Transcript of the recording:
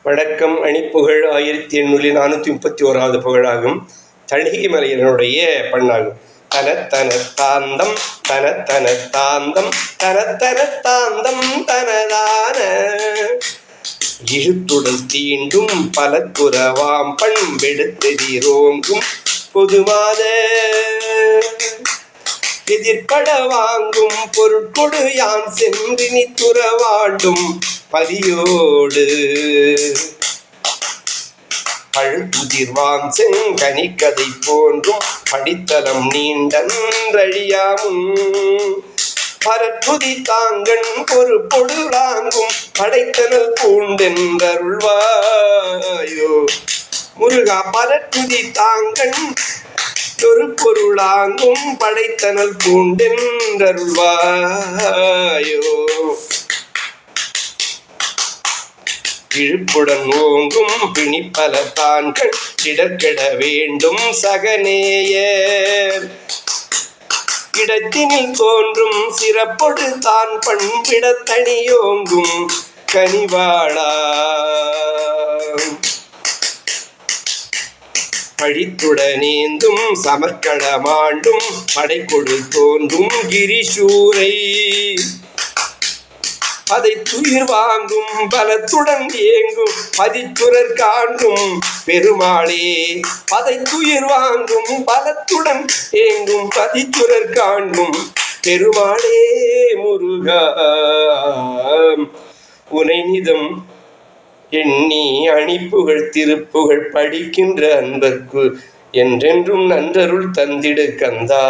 வணக்கம். அணிப்புகழ் 1831வது புகழாகும். தணிகை மலையினுடைய பண்ணாகும். தனத்தன தாந்தம் தனத்தன தாந்தம் தனத்தன தாந்தம் தனதான இழுத்துடல் தீண்டும் பலத்துறவாம் பண்பெடுத்தெதிரோங்கும் பொதுவாத எதிர்பட வாங்கும் பொருட்கொடு யான் சென்று நீ துறவாண்டும் பதியோடு பழுத்துதிர்வான் செங்கனிக்கதை போன்றும் படித்தலம் நீண்டன்றழியாமும் பரற்றுதி தாங்கன் ஒரு பொருளாங்கும் படைத்தனல் பூண்டென்றருள்வாயோ முருகா. பரற்றுதி தாங்கன் ஒரு பொருளாங்கும் படைத்தனல் பூண்டென்றருள்வாயோ இழுப்புடன் ஓங்கும் பிணிப்பல தான்கள் இடர்கெட வேண்டும் சகநேயர் இடத்தினில் தோன்றும் சிறப்பொடு தான் பண்பிடத்தனியோங்கும் கனிவாளா பழித்துடனேந்தும் சமர்க்களமாண்டும் படைக்கொடு தோன்றும் கிரிசூரை அதை துயிர் வாங்கும் பலத்துடன் ஏங்கும் பதிச்சுரர் காண்டும் பெருமாளே. அதை துயிர் வாங்கும் பலத்துடன் ஏங்கும் பதிச்சுரர் காண்டும் பெருமாளே முருகா. உனைநிதம் எண்ணி அணிப்புகழ் திருப்புகழ் படிக்கின்ற அன்பர்க்கு என்றென்றும் நன்றருள் தந்திடு கந்தா.